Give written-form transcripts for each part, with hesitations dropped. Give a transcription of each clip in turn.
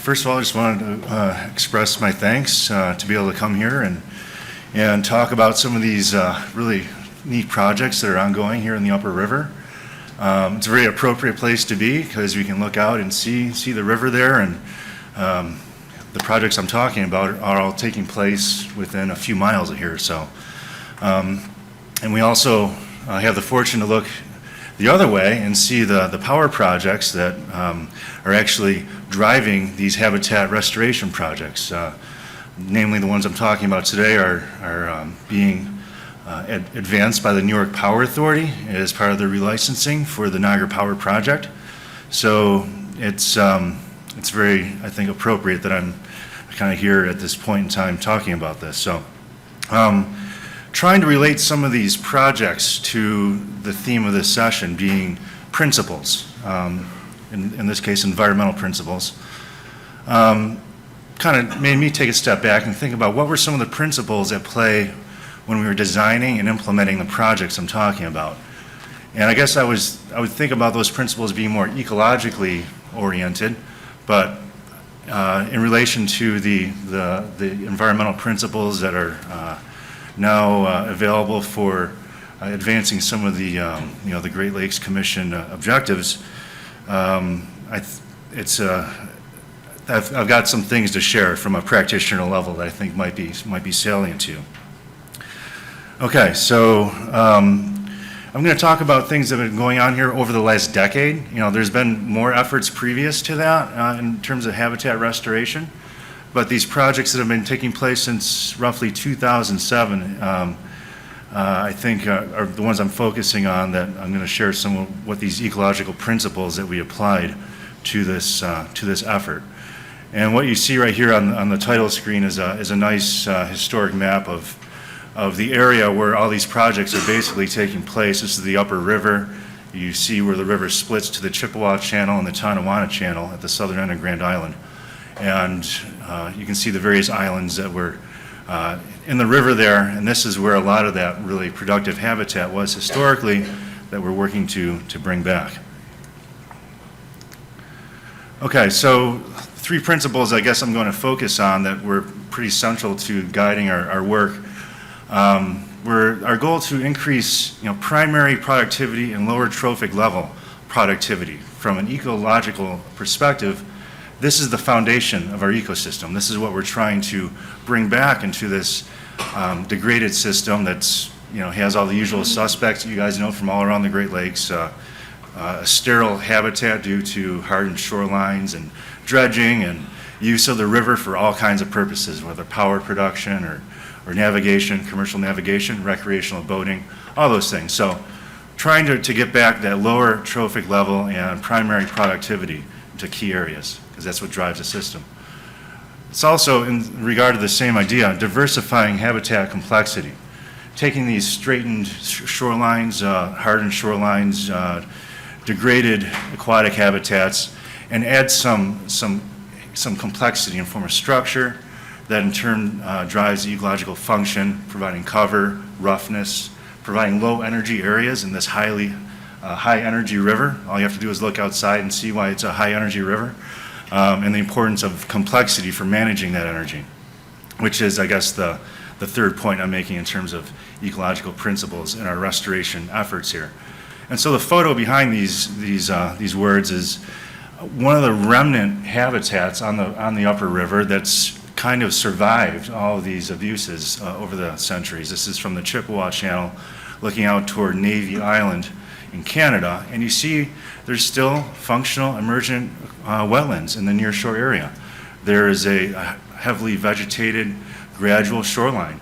First of all, I just wanted to express my thanks to be able to come here and talk about some of these really neat projects that are ongoing here in the Upper River. It's a very appropriate place to be because we can look out and see the river there, and the projects I'm talking about are all taking place within a few miles of here. So, and we also have the fortune to look the other way and see the power projects that are actually driving these habitat restoration projects. Namely, the ones I'm talking about today are being advanced by the New York Power Authority as part of the relicensing for the Niagara Power Project. So it's very, I think, appropriate that I'm kind of here at this point in time talking about this. So trying to relate some of these projects to the theme of this session being principles, in this case environmental principles, kind of made me take a step back and think about what were some of the principles at play when we were designing and implementing the projects I'm talking about. And I guess I would think about those principles being more ecologically oriented, but in relation to the environmental principles that are now available for advancing some of the the Great Lakes Commission objectives. I've got some things to share from a practitioner level that I think might be salient to you. Okay, so I'm going to talk about things that have been going on here over the last decade. There's been more efforts previous to that in terms of habitat restoration, but these projects that have been taking place since roughly 2007, I think are the ones I'm focusing on, that I'm going to share some of what these ecological principles that we applied to this effort. And what you see right here on the title screen is a nice historic map of the area where all these projects are basically taking place. This is the Upper River. You see where the river splits to the Chippewa Channel and the Tonawanda Channel at the southern end of Grand Island. And you can see the various islands that were in the river there, and this is where a lot of that really productive habitat was historically that we're working to bring back. Okay, so three principles I guess I'm going to focus on that were pretty central to guiding our work. Our goal to increase primary productivity and lower trophic level productivity. From an ecological perspective, this is the foundation of our ecosystem. This is what we're trying to bring back into this degraded system that's has all the usual suspects you guys know from all around the Great Lakes. A sterile habitat due to hardened shorelines and dredging and use of the river for all kinds of purposes, whether power production or navigation, commercial navigation, recreational boating, all those things. So trying to get back that lower trophic level and primary productivity to key areas, because that's what drives the system. It's also, in regard to the same idea, diversifying habitat complexity. Taking these straightened shorelines, hardened shorelines, degraded aquatic habitats, and add some complexity in form of structure that in turn drives the ecological function, providing cover, roughness, providing low energy areas in this high energy river. All you have to do is look outside and see why it's a high energy river, and the importance of complexity for managing that energy, which is, I guess, the third point I'm making in terms of ecological principles in our restoration efforts here. And so the photo behind these words is one of the remnant habitats on the Upper River that's kind of survived all of these abuses over the centuries. This is from the Chippewa Channel looking out toward Navy Island in Canada, and you see there's still functional emergent wetlands in the nearshore area. There is a heavily vegetated gradual shoreline.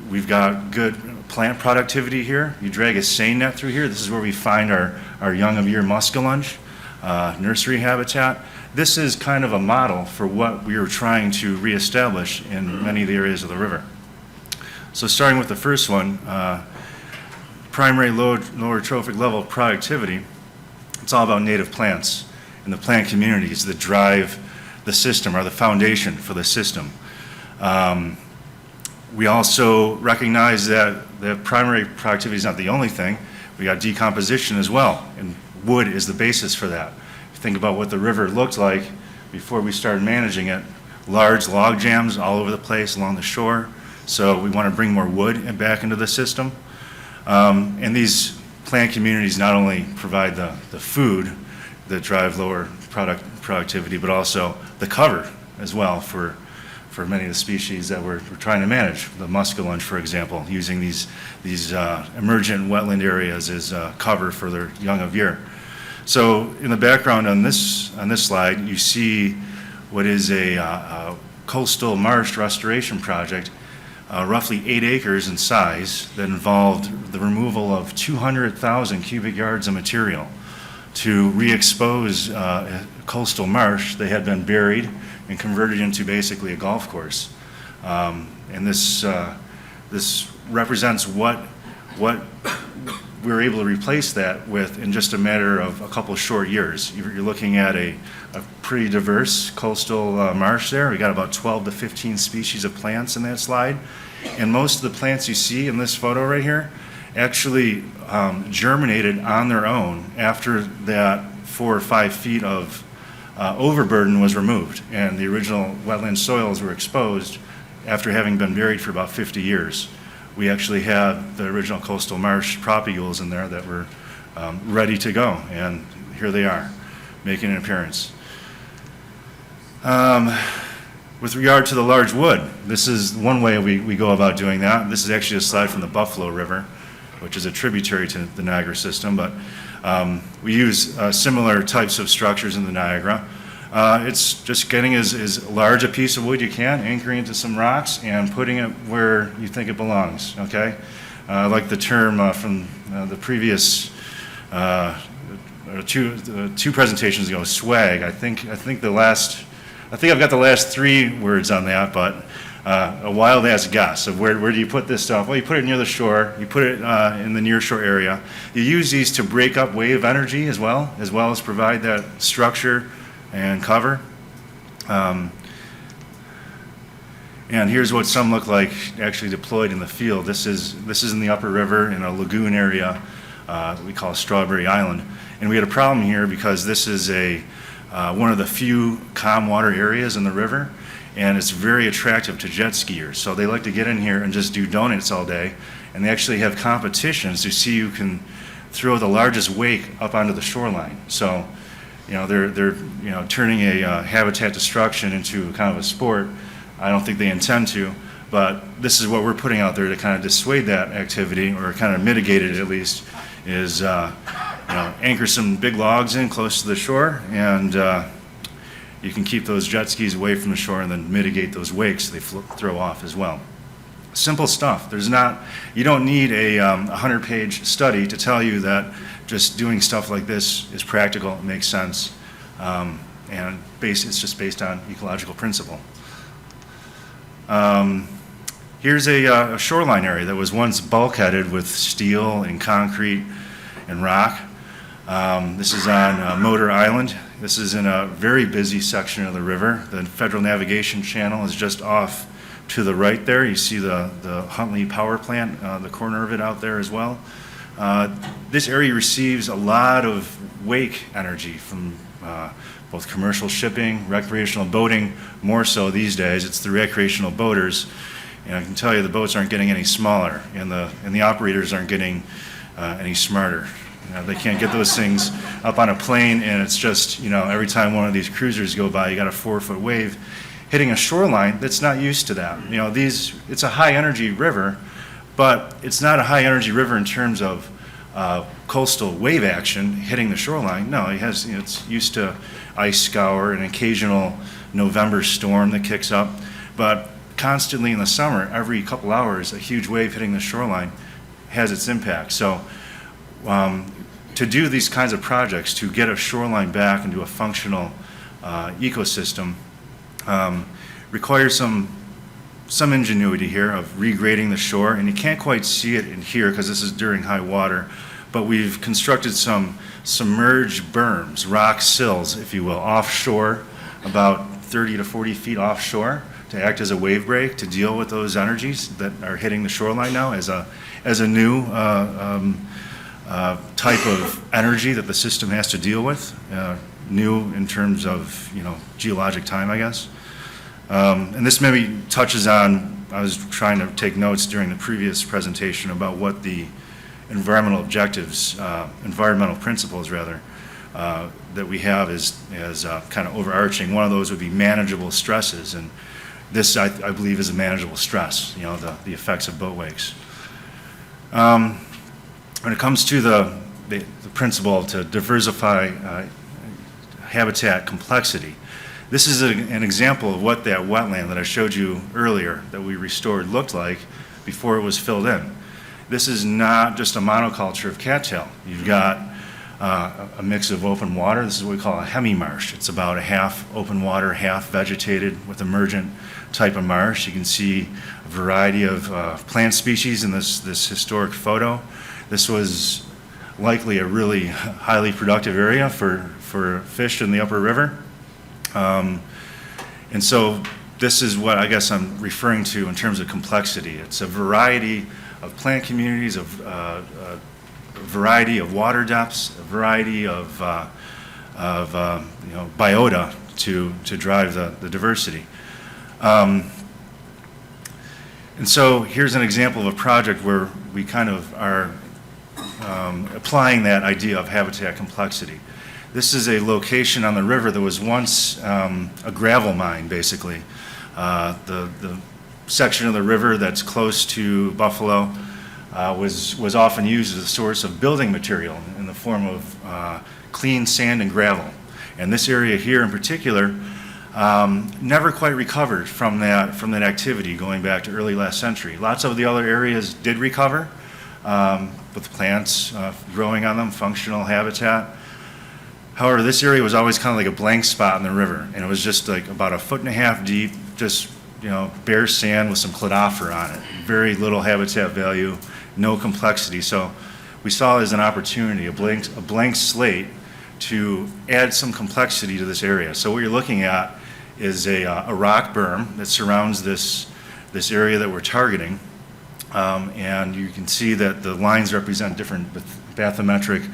We've got good plant productivity here. You drag a seine net through here, this is where we find our young of year muskellunge nursery habitat. This is kind of a model for what we were trying to reestablish in many of the areas of the river. So starting with the first one, primary lower trophic level productivity, it's all about native plants and the plant communities that drive the system, or the foundation for the system. We also recognize that the primary productivity is not the only thing. We got decomposition as well, and wood is the basis for that. Think about what the river looked like before we started managing it, large log jams all over the place along the shore. So we want to bring more wood back into the system. And these plant communities not only provide the food that drive lower productivity, but also the cover as well for many of the species that we're trying to manage. The muskellunge, for example, using these emergent wetland areas as cover for their young of year. So in the background on this slide, you see what is a coastal marsh restoration project, roughly 8 acres in size, that involved the removal of 200,000 cubic yards of material to re-expose coastal marsh. They had been buried and converted into basically a golf course. And this represents what we were able to replace that with in just a matter of a couple short years. You're looking at a pretty diverse coastal marsh there. We got about 12 to 15 species of plants in that slide. And most of the plants you see in this photo right here actually germinated on their own after that 4 or 5 feet of overburden was removed, and the original wetland soils were exposed after having been buried for about 50 years. We actually had the original coastal marsh propagules in there that were ready to go, and here they are, making an appearance. With regard to the large wood, this is one way we go about doing that. This is actually a slide from the Buffalo River, which is a tributary to the Niagara system, but we use similar types of structures in the Niagara. It's just getting as large a piece of wood you can, anchoring it to some rocks, and putting it where you think it belongs, okay? I like the term from the previous two presentations ago, swag. I think I've got the last 3 words on that, but a wild ass guess of where do you put this stuff? Well, you put it near the shore, you put it in the near shore area. You use these to break up wave energy as well as provide that structure and cover. And here's what some look like actually deployed in the field. This is in the upper river in a lagoon area we call Strawberry Island. And we had a problem here because this is one of the few calm water areas in the river, and it's very attractive to jet skiers. So they like to get in here and just do donuts all day, and they actually have competitions to see who can throw the largest wake up onto the shoreline. So, they're turning a habitat destruction into kind of a sport. I don't think they intend to, but this is what we're putting out there to kind of dissuade that activity, or kind of mitigate it at least, is anchor some big logs in close to the shore, and you can keep those jet skis away from the shore and then mitigate those wakes they throw off as well. Simple stuff. You don't need a 100-page study to tell you that just doing stuff like this is practical, it makes sense, and it's just based on ecological principle. Here's a shoreline area that was once bulkheaded with steel and concrete and rock. This is on Motor Island. This is in a very busy section of the river. The Federal Navigation Channel is just off to the right there. You see the Huntley Power Plant, the corner of it out there as well. This area receives a lot of wake energy from both commercial shipping, recreational boating, more so these days. It's the recreational boaters. And I can tell you the boats aren't getting any smaller, and the operators aren't getting any smarter. They can't get those things up on a plane, and it's just, every time one of these cruisers go by, you got a 4-foot wave hitting a shoreline that's not used to that. It's a high energy river, but it's not a high energy river in terms of coastal wave action hitting the shoreline. No, it's used to ice scour, an occasional November storm that kicks up, but constantly in the summer, every couple hours, a huge wave hitting the shoreline has its impact. So to do these kinds of projects, to get a shoreline back into a functional ecosystem, requires some ingenuity here of regrading the shore, and you can't quite see it in here because this is during high water, but we've constructed some submerged berms, rock sills, if you will, offshore, about 30 to 40 feet offshore, to act as a wave break to deal with those energies that are hitting the shoreline now as a new type of energy that the system has to deal with. new in terms of, geologic time, I guess. And this maybe touches on, I was trying to take notes during the previous presentation about what the environmental objectives, environmental principles rather, that we have as kind of overarching. One of those would be manageable stresses, and this I believe is a manageable stress, the effects of boat wakes. When it comes to the principle to diversify habitat complexity, this is an example of what that wetland that I showed you earlier that we restored looked like before it was filled in. This is not just a monoculture of cattail. You've got a mix of open water. This is what we call a hemi-marsh. It's about a half open water, half vegetated with emergent type of marsh. You can see a variety of plant species in this historic photo. This was likely a really highly productive area for fish in the upper river. And so this is what I guess I'm referring to in terms of complexity. It's a variety of plant communities, a variety of water depths, a variety of biota to drive the diversity. And so here's an example of a project where we kind of are applying that idea of habitat complexity. This is a location on the river that was once a gravel mine, basically. The section of the river that's close to Buffalo was often used as a source of building material in the form of clean sand and gravel. And this area here in particular never quite recovered from that activity going back to early last century. Lots of the other areas did recover with plants growing on them, functional habitat. However, this area was always kind of like a blank spot in the river, and it was just like about 1.5 feet deep, just bare sand with some cladophora on it. Very little habitat value, no complexity. So we saw it as an opportunity, a blank slate to add some complexity to this area. So what you're looking at is a rock berm that surrounds this area that we're targeting, and you can see that the lines represent different bathymetric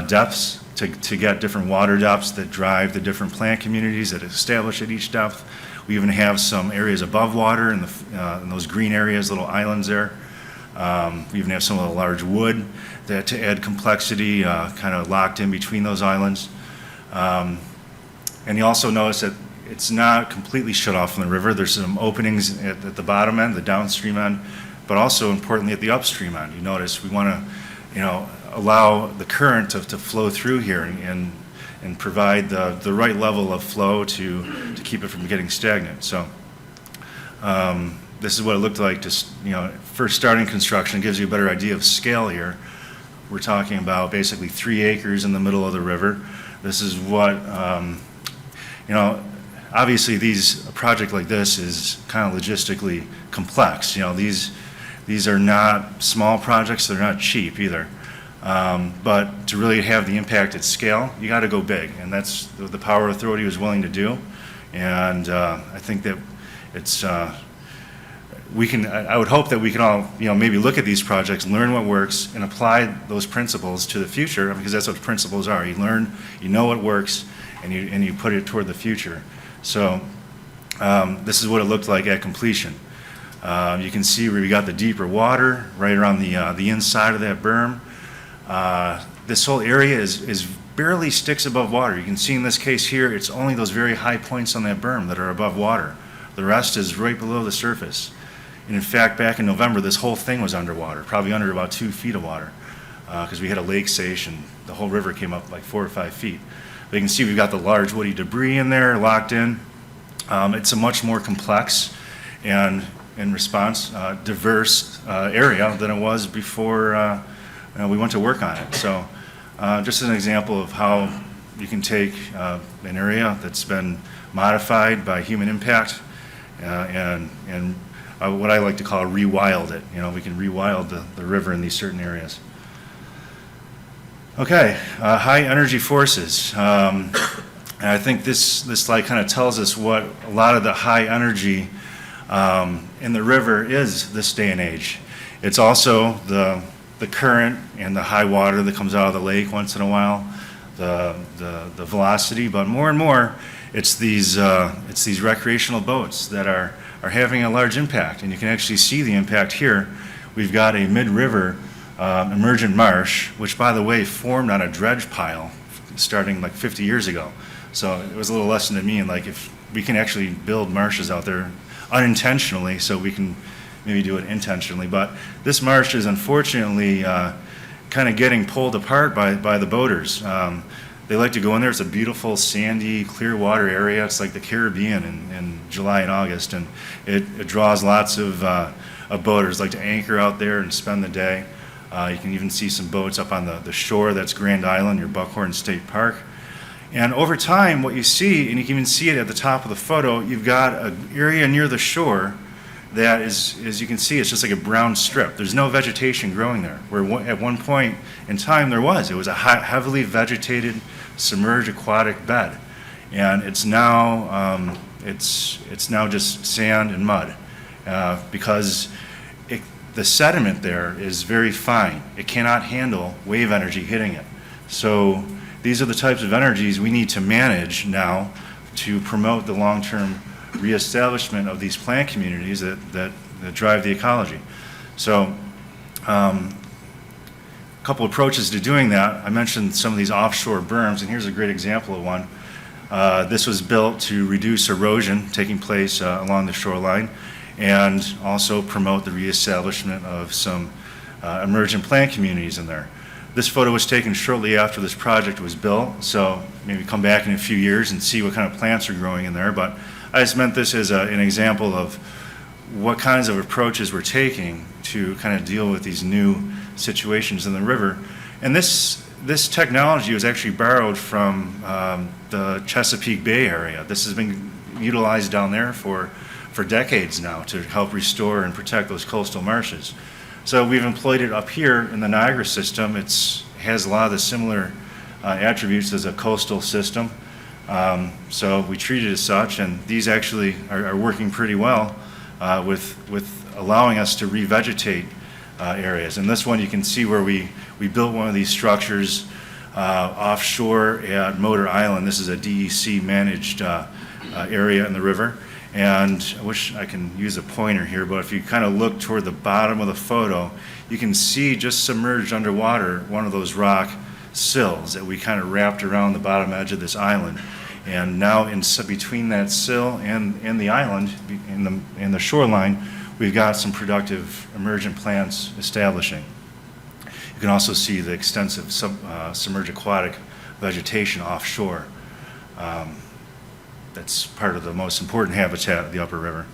depths to get different water depths that drive the different plant communities that establish at each depth. We even have some areas above water in those green areas, little islands there. We even have some of the large wood that to add complexity kind of locked in between those islands. And you also notice that it's not completely shut off from the river. There's some openings at the bottom end, the downstream end, but also importantly at the upstream end. You notice we want to, allow the current to flow through here and provide the right level of flow to keep it from getting stagnant. So this is what it looked like just, first starting construction. It gives you a better idea of scale here. We're talking about basically 3 acres in the middle of the river. This is what, obviously a project like this is kind of logistically complex. These are not small projects, they're not cheap either. But to really have the impact at scale, you got to go big, and that's the Power Authority was willing to do. And I think that it's I would hope that we can all maybe look at these projects, learn what works, and apply those principles to the future, because that's what principles are. You learn, you know what works, and you put it toward the future. So this is what it looked like at completion. You can see where we got the deeper water right around the inside of that berm. This whole area is barely sticks above water. You can see in this case here, it's only those very high points on that berm that are above water. The rest is right below the surface. And in fact, back in November, this whole thing was underwater, probably under about 2 feet of water, because we had a lake sage and the whole river came up like 4 or 5 feet. But you can see we've got the large woody debris in there locked in. It's a much more complex and, in response, diverse area than it was before we went to work on it. So just an example of how you can take an area that's been modified by human impact and what I like to call rewild it. We can rewild the river in these certain areas. Okay, high energy forces. And I think this slide kind of tells us what a lot of the high energy in the river is this day and age. It's also the current and the high water that comes out of the lake once in a while, the velocity, but more and more, it's these recreational boats that are having a large impact, and you can actually see the impact here. We've got a mid-river emergent marsh, which, by the way, formed on a dredge pile starting like 50 years ago. So it was a little lesson to me in like if we can actually build marshes out there unintentionally, so we can maybe do it intentionally. But this marsh is unfortunately kind of getting pulled apart by the boaters. They like to go in there. It's a beautiful, sandy, clear water area. It's like the Caribbean in July and August, and it draws lots of boaters like to anchor out there and spend the day. You can even see some boats up on the shore. That's Grand Island, your Buckhorn State Park. And over time, what you see, and you can even see it at the top of the photo, you've got an area near the shore that is, as you can see, it's just like a brown strip. There's no vegetation growing there, where at one point in time there was. It was a heavily vegetated, submerged aquatic bed. And it's now, it's now just sand and mud because the sediment there is very fine. It cannot handle wave energy hitting it. So these are the types of energies we need to manage now to promote the long-term reestablishment of these plant communities that drive the ecology. So a couple approaches to doing that. I mentioned some of these offshore berms, and here's a great example of one. This was built to reduce erosion taking place along the shoreline and also promote the reestablishment of some emergent plant communities in there. This photo was taken shortly after this project was built, so maybe come back in a few years and see what kind of plants are growing in there. But I just meant this as an example of what kinds of approaches we're taking to kind of deal with these new situations in the river. And this technology was actually borrowed from the Chesapeake Bay area. This has been utilized down there for decades now to help restore and protect those coastal marshes. So we've employed it up here in the Niagara system. It has a lot of the similar attributes as a coastal system. So we treat it as such, and these actually are working pretty well with allowing us to revegetate areas. And this one you can see where we built one of these structures offshore at Motor Island. This is a DEC managed area in the river. And I wish I can use a pointer here, but if you kind of look toward the bottom of the photo, you can see just submerged underwater one of those rock sills that we kind of wrapped around the bottom edge of this island. And now between that sill and the island, in the shoreline, we've got some productive emergent plants establishing. You can also see the extensive submerged aquatic vegetation offshore. That's part of the most important habitat of the upper river.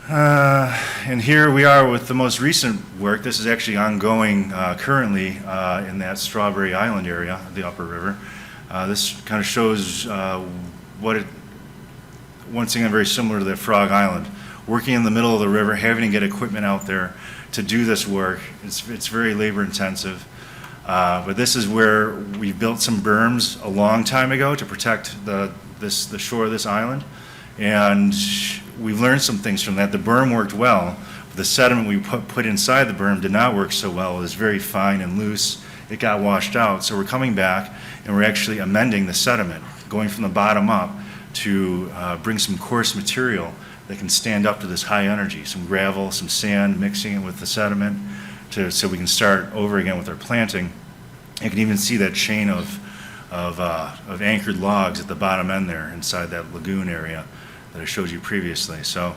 And here we are with the most recent work. This is actually ongoing currently in that Strawberry Island area of the upper river. This kind of shows once again, very similar to the Frog Island. Working in the middle of the river, having to get equipment out there to do this work, it's very labor intensive. But this is where we built some berms a long time ago to protect the shore of this island. And we've learned some things from that. The berm worked well, but the sediment we put inside the berm did not work so well. It was very fine and loose. It got washed out. So we're coming back and we're actually amending the sediment, going from the bottom up to bring some coarse material that can stand up to this high energy, some gravel, some sand, mixing it with the sediment so we can start over again with our planting. You can even see that chain of anchored logs at the bottom end there inside that lagoon area that I showed you previously. So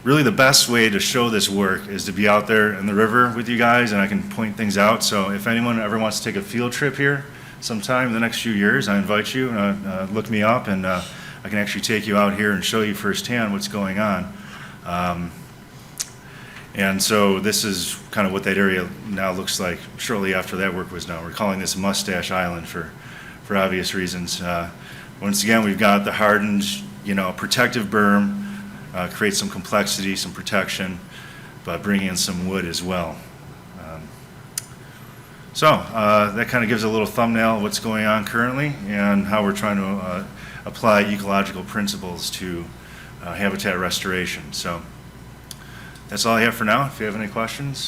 really the best way to show this work is to be out there in the river with you guys, and I can point things out. So if anyone ever wants to take a field trip here sometime in the next few years, I invite you, look me up, and I can actually take you out here and show you firsthand what's going on. And so this is kind of what that area now looks like shortly after that work was done. We're calling this Mustache Island for obvious reasons. Once again, we've got the hardened, protective berm, create some complexity, some protection, but bring in some wood as well. So that kind of gives a little thumbnail of what's going on currently and how we're trying to apply ecological principles to habitat restoration. So that's all I have for now. If you have any questions.